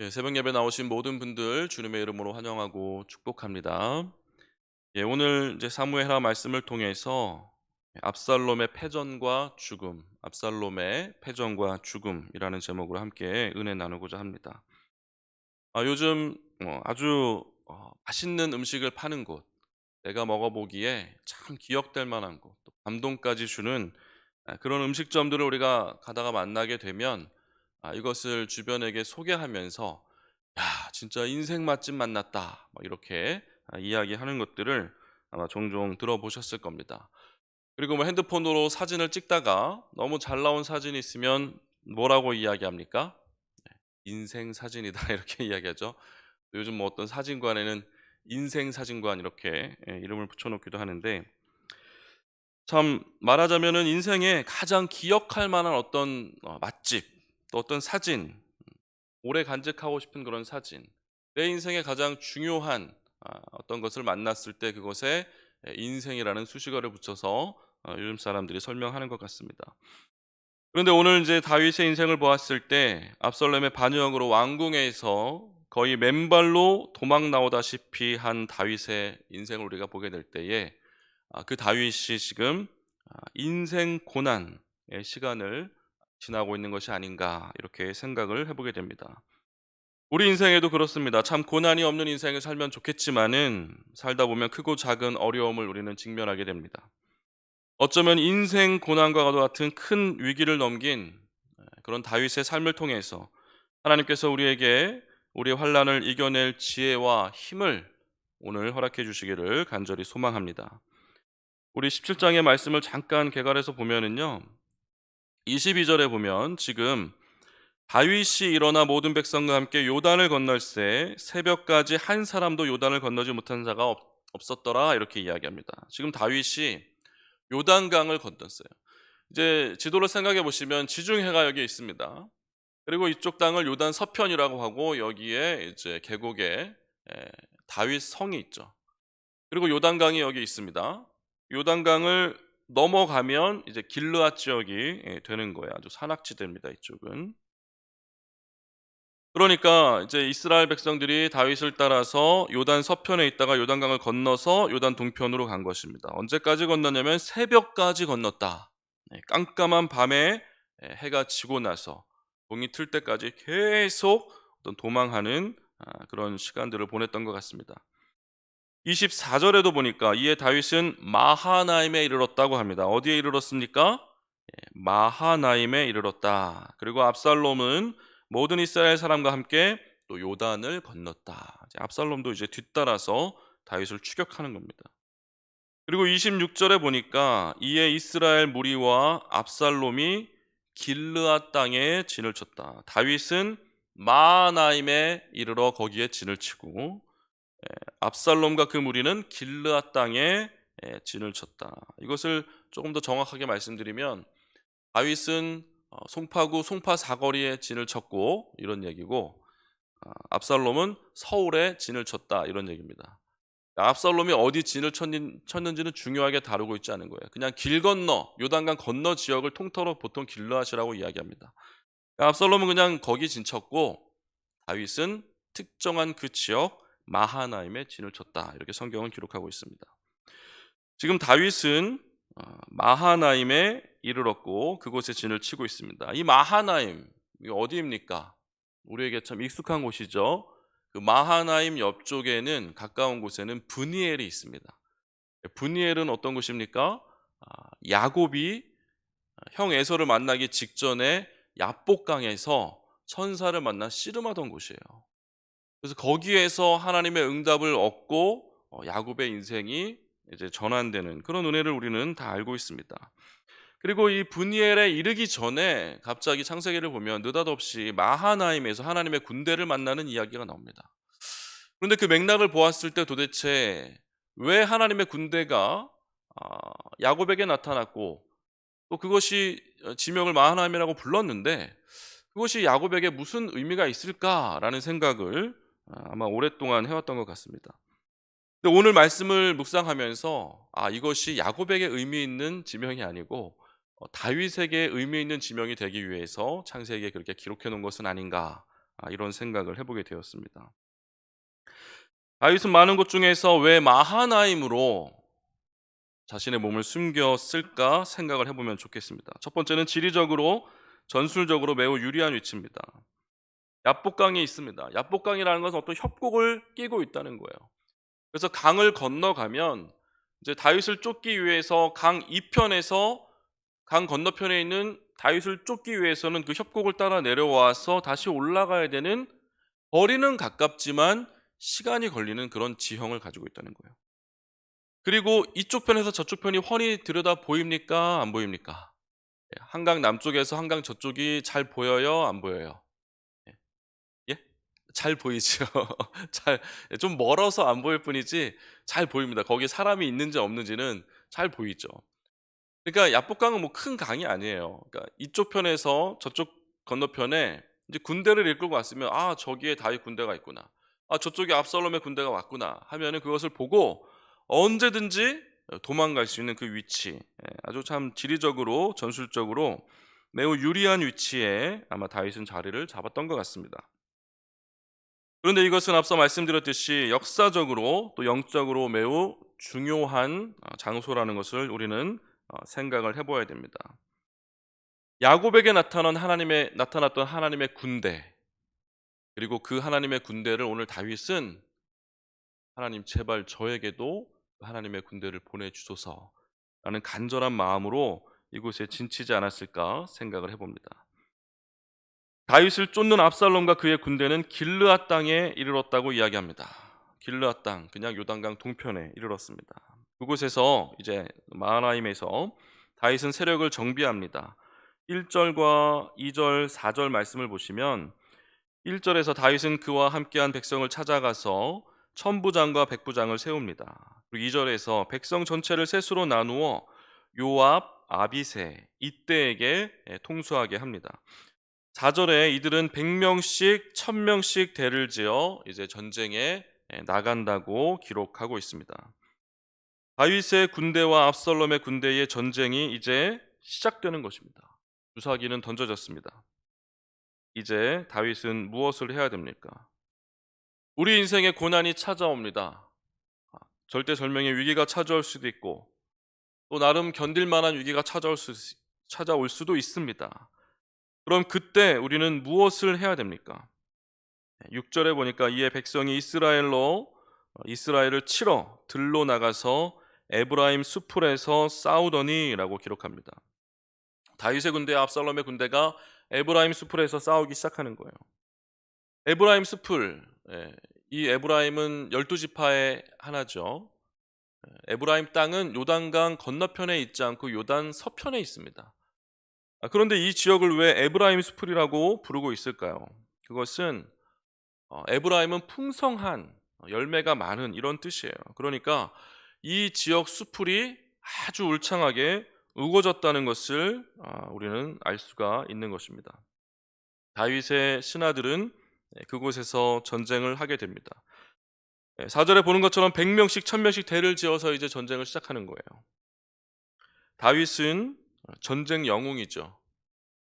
새벽 예배 나오신 모든 분들 주님의 이름으로 환영하고 축복합니다. 오늘 이제 사무엘하 말씀을 통해서 압살롬의 패전과 죽음, 압살롬의 패전과 죽음이라는 제목으로 함께 은혜 나누고자 합니다. 요즘 아주 맛있는 음식을 파는 곳, 내가 먹어보기에 참 기억될 만한 곳, 또 감동까지 주는 그런 음식점들을 우리가 가다가 만나게 되면 이것을 주변에게 소개하면서 야, 진짜 인생 맛집 만났다. 뭐 이렇게 이야기하는 것들을 아마 종종 들어보셨을 겁니다. 그리고 뭐 핸드폰으로 사진을 찍다가 너무 잘 나온 사진이 있으면 뭐라고 이야기합니까? 인생 사진이다 이렇게 이야기하죠. 요즘 뭐 어떤 사진관에는 인생 사진관 이렇게 이름을 붙여놓기도 하는데 참 말하자면은 인생에 가장 기억할 만한 어떤 맛집 또 어떤 사진 오래 간직하고 싶은 그런 사진 내 인생에 가장 중요한 어떤 것을 만났을 때 그것에 인생이라는 수식어를 붙여서 요즘 사람들이 설명하는 것 같습니다. 그런데 오늘 이제 다윗의 인생을 보았을 때 압살롬의 반역으로 왕궁에서 거의 맨발로 도망 나오다시피 한 다윗의 인생을 우리가 보게 될 때에 그 다윗이 지금 인생 고난의 시간을 지나고 있는 것이 아닌가 이렇게 생각을 해보게 됩니다. 우리 인생에도 그렇습니다. 참 고난이 없는 인생을 살면 좋겠지만은 살다 보면 크고 작은 어려움을 우리는 직면하게 됩니다. 어쩌면 인생 고난과 같은 큰 위기를 넘긴 그런 다윗의 삶을 통해서 하나님께서 우리에게 우리의 환난을 이겨낼 지혜와 힘을 오늘 허락해 주시기를 간절히 소망합니다. 우리 17장의 말씀을 잠깐 개괄해서 보면은요. 22절에 보면 지금 다윗이 일어나 모든 백성과 함께 요단을 건널세 새벽까지 한 사람도 요단을 건너지 못한 자가 없었더라 이렇게 이야기합니다. 지금 다윗이 요단강을 건넜어요. 이제 지도를 생각해 보시면 지중해가 여기 있습니다. 그리고 이쪽 땅을 요단 서편이라고 하고 여기에 이제 계곡에 다윗 성이 있죠. 그리고 요단강이 여기 있습니다. 요단강을 넘어가면 이제 길르앗 지역이 되는 거예요. 아주 산악지대입니다. 이쪽은. 그러니까 이제 이스라엘 백성들이 다윗을 따라서 요단 서편에 있다가 요단강을 건너서 요단 동편으로 간 것입니다. 언제까지 건너냐면 새벽까지 건넜다. 깜깜한 밤에 해가 지고 나서 동이 틀 때까지 계속 어떤 도망하는 그런 시간들을 보냈던 것 같습니다. 24절에도 보니까 이에 다윗은 마하나임에 이르렀다고 합니다. 어디에 이르렀습니까? 마하나임에 이르렀다. 그리고 압살롬은 모든 이스라엘 사람과 함께 또 요단을 건넜다. 이제 압살롬도 이제 뒤따라서 다윗을 추격하는 겁니다. 그리고 26절에 보니까 이에 이스라엘 무리와 압살롬이 길르앗 땅에 진을 쳤다. 다윗은 마하나임에 이르러 거기에 진을 치고 압살롬과 그 무리는 길르앗 땅에 진을 쳤다. 이것을 조금 더 정확하게 말씀드리면 다윗은 송파구 송파 사거리에 진을 쳤고 이런 얘기고 압살롬은 서울에 진을 쳤다 이런 얘기입니다. 압살롬이 어디 진을 쳤는지는 중요하게 다루고 있지 않은 거예요. 그냥 길 건너 요단강 건너 지역을 통틀어 보통 길르앗이라고 이야기합니다. 압살롬은 그냥 거기 진 쳤고 다윗은 특정한 그 지역 마하나임에 진을 쳤다 이렇게 성경은 기록하고 있습니다. 지금 다윗은 마하나임에 이르렀고 그곳에 진을 치고 있습니다. 이 마하나임 이 어디입니까? 우리에게 참 익숙한 곳이죠. 그 마하나임 옆쪽에는 가까운 곳에는 브니엘이 있습니다. 브니엘은 어떤 곳입니까? 야곱이 형 에서를 만나기 직전에 야복강에서 천사를 만나 씨름하던 곳이에요. 그래서 거기에서 하나님의 응답을 얻고 야곱의 인생이 이제 전환되는 그런 은혜를 우리는 다 알고 있습니다. 그리고 이 브니엘에 이르기 전에 갑자기 창세기를 보면 느닷없이 마하나임에서 하나님의 군대를 만나는 이야기가 나옵니다. 그런데 그 맥락을 보았을 때 도대체 왜 하나님의 군대가 야곱에게 나타났고 또 그것이 지명을 마하나임이라고 불렀는데 그것이 야곱에게 무슨 의미가 있을까라는 생각을 아마 오랫동안 해왔던 것 같습니다. 근데 오늘 말씀을 묵상하면서 이것이 야곱에게 의미 있는 지명이 아니고 다윗에게 의미 있는 지명이 되기 위해서 창세기에 그렇게 기록해 놓은 것은 아닌가 이런 생각을 해보게 되었습니다. 다윗은 많은 것 중에서 왜 마하나임으로 자신의 몸을 숨겼을까 생각을 해보면 좋겠습니다. 첫 번째는 지리적으로 전술적으로 매우 유리한 위치입니다. 야복강이 있습니다. 야복강이라는 것은 어떤 협곡을 끼고 있다는 거예요. 그래서 강을 건너가면 이제 다윗을 쫓기 위해서 강 이편에서 강 건너편에 있는 다윗을 쫓기 위해서는 그 협곡을 따라 내려와서 다시 올라가야 되는, 거리는 가깝지만 시간이 걸리는 그런 지형을 가지고 있다는 거예요. 그리고 이쪽 편에서 저쪽 편이 훤히 들여다 보입니까? 안 보입니까? 한강 남쪽에서 한강 저쪽이 잘 보여요? 안 보여요? 예? 예? 잘 보이죠. 잘, 좀 멀어서 안 보일 뿐이지 잘 보입니다. 거기에 사람이 있는지 없는지는 잘 보이죠. 그러니까 야복강은 뭐 큰 강이 아니에요. 그러니까 이쪽 편에서 저쪽 건너편에 이제 군대를 이끌고 왔으면 저기에 다윗 군대가 있구나. 저쪽에 압살롬의 군대가 왔구나 하면은 그것을 보고 언제든지 도망갈 수 있는 그 위치. 아주 참 지리적으로 전술적으로 매우 유리한 위치에 아마 다윗은 자리를 잡았던 것 같습니다. 그런데 이것은 앞서 말씀드렸듯이 역사적으로 또 영적으로 매우 중요한 장소라는 것을 우리는 생각을 해봐야 됩니다. 야곱에게 나타났던 하나님의 군대, 그리고 그 하나님의 군대를 오늘 다윗은 하나님 제발 저에게도 하나님의 군대를 보내주소서라는 간절한 마음으로 이곳에 진치지 않았을까 생각을 해봅니다. 다윗을 쫓는 압살롬과 그의 군대는 길르앗 땅에 이르렀다고 이야기합니다. 길르앗 땅, 그냥 요단강 동편에 이르렀습니다. 그곳에서 이제 마하나임에서 다윗은 세력을 정비합니다. 1절과 2절, 4절 말씀을 보시면 1절에서 다윗은 그와 함께한 백성을 찾아가서 천부장과 백부장을 세웁니다. 그리고 2절에서 백성 전체를 셋으로 나누어 요압, 아비새, 이때에게 통수하게 합니다. 4절에 이들은 100명씩 1000명씩 대를 지어 이제 전쟁에 나간다고 기록하고 있습니다. 다윗의 군대와 압살롬의 군대의 전쟁이 이제 시작되는 것입니다. 주사기는 던져졌습니다. 이제 다윗은 무엇을 해야 됩니까? 우리 인생에 고난이 찾아옵니다. 절대절명의 위기가 찾아올 수도 있고 또 나름 견딜 만한 위기가 찾아올 수도 있습니다. 그럼 그때 우리는 무엇을 해야 됩니까? 6절에 보니까 이에 백성이 이스라엘을 치러 들로 나가서 에브라임 수풀에서 싸우더니라고 기록합니다. 다윗의 군대와 압살롬의 군대가 에브라임 수풀에서 싸우기 시작하는 거예요. 에브라임 수풀, 이 에브라임은 12지파의 하나죠. 에브라임 땅은 요단강 건너편에 있지 않고 요단 서편에 있습니다. 그런데 이 지역을 왜 에브라임 수풀이라고 부르고 있을까요? 그것은 에브라임은 풍성한, 열매가 많은 이런 뜻이에요. 그러니까 이 지역 수풀이 아주 울창하게 우거졌다는 것을 우리는 알 수가 있는 것입니다. 다윗의 신하들은 그곳에서 전쟁을 하게 됩니다. 4절에 보는 것처럼 100명씩 1000명씩 대를 지어서 이제 전쟁을 시작하는 거예요. 다윗은 전쟁 영웅이죠.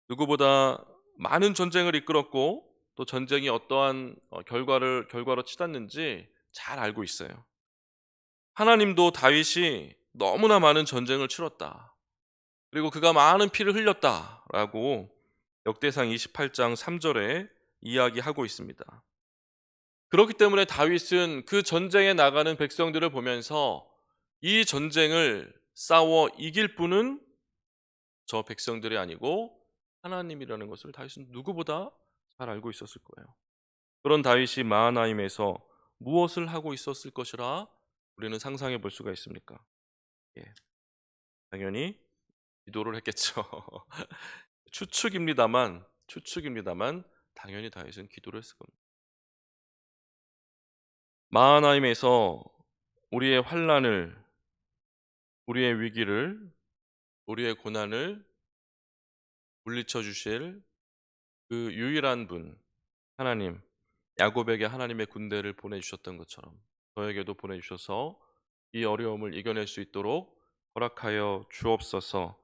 누구보다 많은 전쟁을 이끌었고 또 전쟁이 어떠한 결과로 치닫는지 잘 알고 있어요. 하나님도 다윗이 너무나 많은 전쟁을 치렀다, 그리고 그가 많은 피를 흘렸다라고 역대상 28장 3절에 이야기하고 있습니다. 그렇기 때문에 다윗은 그 전쟁에 나가는 백성들을 보면서 이 전쟁을 싸워 이길 분은 저 백성들이 아니고 하나님이라는 것을 다윗은 누구보다 잘 알고 있었을 거예요. 그런 다윗이 마하나임에서 무엇을 하고 있었을 것이라 우리는 상상해 볼 수가 있습니까? 예, 당연히 기도를 했겠죠. 추측입니다만 당연히 다윗은 기도를 했을 겁니다. 마하나임에서 우리의 환난을, 우리의 위기를, 우리의 고난을 물리쳐 주실 그 유일한 분, 하나님, 야곱에게 하나님의 군대를 보내주셨던 것처럼 저에게도 보내주셔서 이 어려움을 이겨낼 수 있도록 허락하여 주옵소서,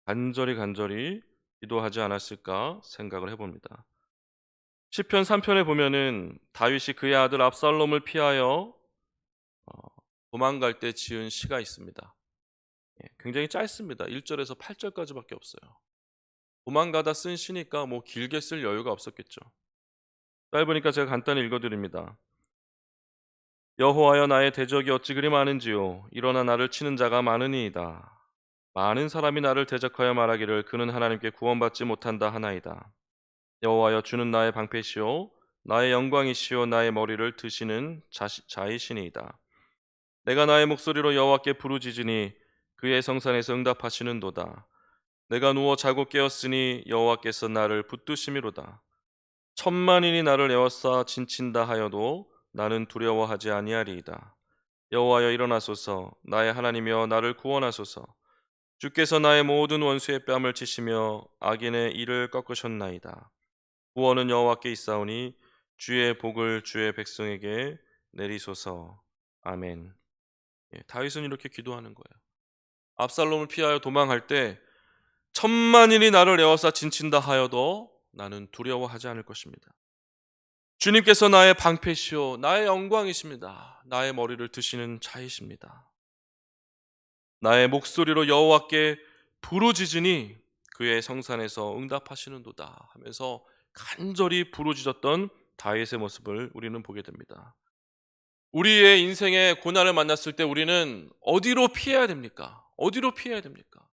간절히 기도하지 않았을까 생각을 해봅니다. 시편 3편에 보면은 다윗이 그의 아들 압살롬을 피하여 어, 도망갈 때 지은 시가 있습니다. 굉장히 짧습니다. 1절에서 8절까지밖에 없어요. 도망가다 쓴 시니까 뭐 길게 쓸 여유가 없었겠죠. 짧으니까 제가 간단히 읽어드립니다. 여호와여, 나의 대적이 어찌 그리 많은지요. 일어나 나를 치는 자가 많으니이다. 많은 사람이 나를 대적하여 말하기를 그는 하나님께 구원받지 못한다 하나이다. 여호와여, 주는 나의 방패시오 나의 영광이시오 나의 머리를 드시는 자이시니이다. 내가 나의 목소리로 여호와께 부르짖으니 그의 성산에서 응답하시는도다. 내가 누워 자고 깨었으니 여호와께서 나를 붙드심이로다. 천만인이 나를 에워싸 진친다 하여도 나는 두려워하지 아니하리이다. 여호와여, 일어나소서. 나의 하나님이여, 나를 구원하소서. 주께서 나의 모든 원수의 뺨을 치시며 악인의 이를 꺾으셨나이다. 구원은 여호와께 있사오니 주의 복을 주의 백성에게 내리소서. 아멘. 다윗은 이렇게 기도하는 거예요. 압살롬을 피하여 도망할 때 천만인이 나를 에워싸 진친다 하여도 나는 두려워하지 않을 것입니다. 주님께서 나의 방패시오 나의 영광이십니다. 나의 머리를 드시는 자이십니다. 나의 목소리로 여호와께 부르짖으니 그의 성산에서 응답하시는도다 하면서 간절히 부르짖었던 다윗의 모습을 우리는 보게 됩니다. 우리의 인생의 고난을 만났을 때 우리는 어디로 피해야 됩니까? 어디로 피해야 됩니까?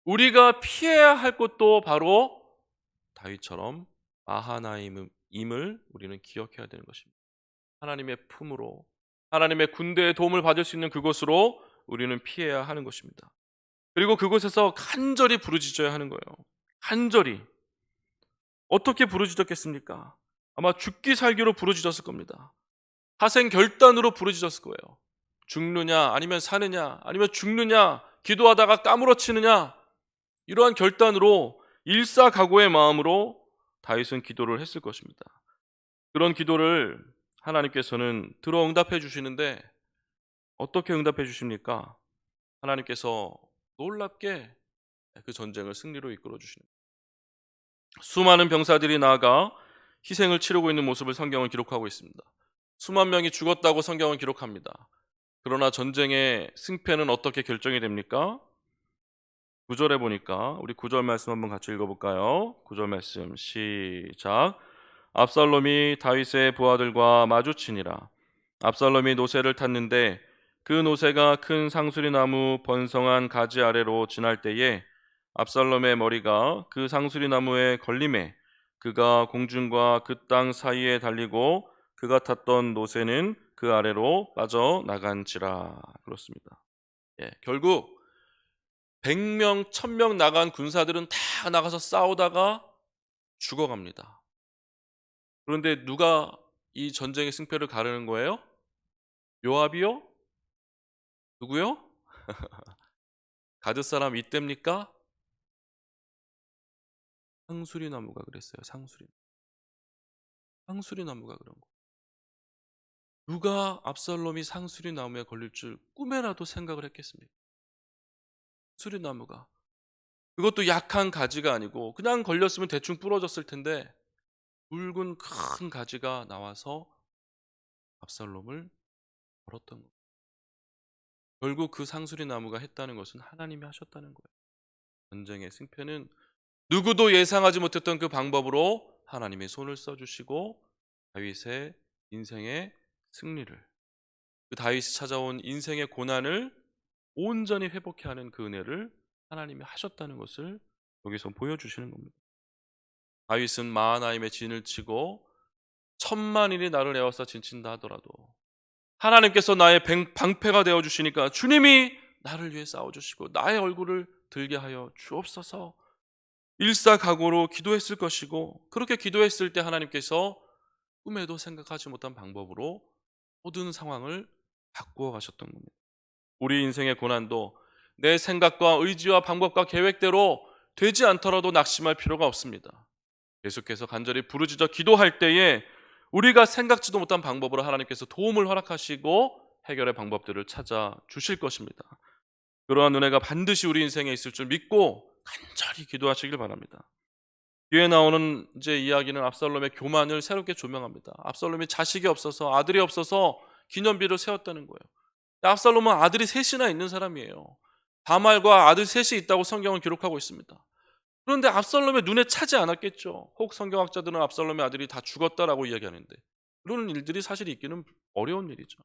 우리가 피해야 할 곳도 바로 다윗처럼 마하나임을 우리는 기억해야 되는 것입니다. 하나님의 품으로, 하나님의 군대의 도움을 받을 수 있는 그곳으로 우리는 피해야 하는 것입니다. 그리고 그곳에서 간절히 부르짖어야 하는 거예요. 간절히. 어떻게 부르짖었겠습니까? 아마 죽기 살기로 부르짖었을 겁니다. 하생 결단으로 부르짖었을 거예요. 죽느냐 아니면 사느냐 아니면 죽느냐, 기도하다가 까무러치느냐, 이러한 결단으로 일사각오의 마음으로 다윗은 기도를 했을 것입니다. 그런 기도를 하나님께서는 들어 응답해 주시는데 어떻게 응답해 주십니까? 하나님께서 놀랍게 그 전쟁을 승리로 이끌어 주시는 거예요. 수많은 병사들이 나아가 희생을 치르고 있는 모습을 성경은 기록하고 있습니다. 수만 명이 죽었다고 성경은 기록합니다. 그러나 전쟁의 승패는 어떻게 결정이 됩니까? 9절에 보니까 우리 9절 말씀 한번 같이 읽어볼까요? 9절 말씀 시작. 압살롬이 다윗의 부하들과 마주치니라. 압살롬이 노새를 탔는데 그 노새가 큰 상수리 나무 번성한 가지 아래로 지날 때에 압살롬의 머리가 그 상수리 나무에 걸림에 그가 공중과 그 땅 사이에 달리고 그가 탔던 노새는 그 아래로 빠져나간지라. 그렇습니다. 결국 100명, 1000명 나간 군사들은 다 나가서 싸우다가 죽어갑니다. 그런데 누가 이 전쟁의 승패를 가르는 거예요? 요압이요? 누구요? 가드 사람 이때입니까? 상수리 나무가 그랬어요. 상수리 나무가 그런 거. 누가 압살롬이 상수리 나무에 걸릴 줄 꿈에라도 생각을 했겠습니까? 상수리 나무가. 그것도 약한 가지가 아니고 그냥 걸렸으면 대충 부러졌을 텐데 굵은 큰 가지가 나와서 압살롬을 걸었던 거예요. 결국 그 상수리 나무가 했다는 것은 하나님이 하셨다는 거예요. 전쟁의 승패는 누구도 예상하지 못했던 그 방법으로 하나님의 손을 써주시고 다윗의 인생의 승리를, 그 다윗이 찾아온 인생의 고난을 온전히 회복해 하는 그 은혜를 하나님이 하셨다는 것을 여기서 보여주시는 겁니다. 다윗은 마하나임의 진을 치고 천만인이 나를 에워싸 진친다 하더라도 하나님께서 나의 방패가 되어주시니까 주님이 나를 위해 싸워주시고 나의 얼굴을 들게 하여 주옵소서 일사각오로 기도했을 것이고, 그렇게 기도했을 때 하나님께서 꿈에도 생각하지 못한 방법으로 모든 상황을 바꾸어 가셨던 겁니다. 우리 인생의 고난도 내 생각과 의지와 방법과 계획대로 되지 않더라도 낙심할 필요가 없습니다. 계속해서 간절히 부르짖어 기도할 때에 우리가 생각지도 못한 방법으로 하나님께서 도움을 허락하시고 해결의 방법들을 찾아 주실 것입니다. 그러한 은혜가 반드시 우리 인생에 있을 줄 믿고 간절히 기도하시길 바랍니다. 뒤에 나오는 이제 이야기는 압살롬의 교만을 새롭게 조명합니다. 압살롬이 자식이 없어서, 아들이 없어서 기념비를 세웠다는 거예요. 압살롬은 아들이 셋이나 있는 사람이에요. 다말과 아들 셋이 있다고 성경은 기록하고 있습니다. 그런데 압살롬의 눈에 차지 않았겠죠. 혹 성경학자들은 압살롬의 아들이 다 죽었다라고 이야기하는데, 그런 일들이 사실 있기는 어려운 일이죠.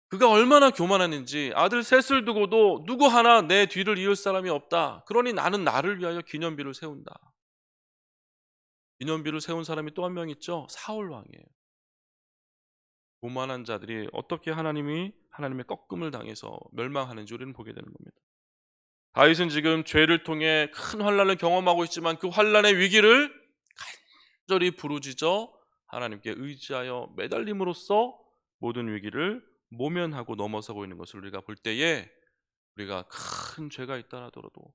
그가 얼마나 교만했는지, 아들 셋을 두고도 누구 하나 내 뒤를 이을 사람이 없다, 그러니 나는 나를 위하여 기념비를 세운다. 기념비를 세운 사람이 또 한 명 있죠. 사울 왕이에요. 교만한 자들이 어떻게 하나님의 꺾음을 당해서 멸망하는지 우리는 보게 되는 겁니다. 다윗은 지금 죄를 통해 큰 환난을 경험하고 있지만 그 환난의 위기를 간절히 부르짖어 하나님께 의지하여 매달림으로써 모든 위기를 모면하고 넘어서고 있는 것을 우리가 볼 때에, 우리가 큰 죄가 있다 하더라도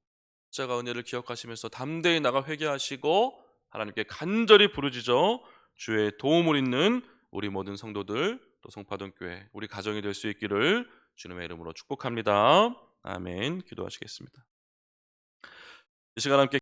십자가 은혜를 기억하시면서 담대히 나가 회개하시고 하나님께 간절히 부르짖어 주의 도움을 잇는 우리 모든 성도들, 또 성파동교회 우리 가정이 될 수 있기를 주님의 이름으로 축복합니다. 아멘. 기도하시겠습니다. 이 시간 함께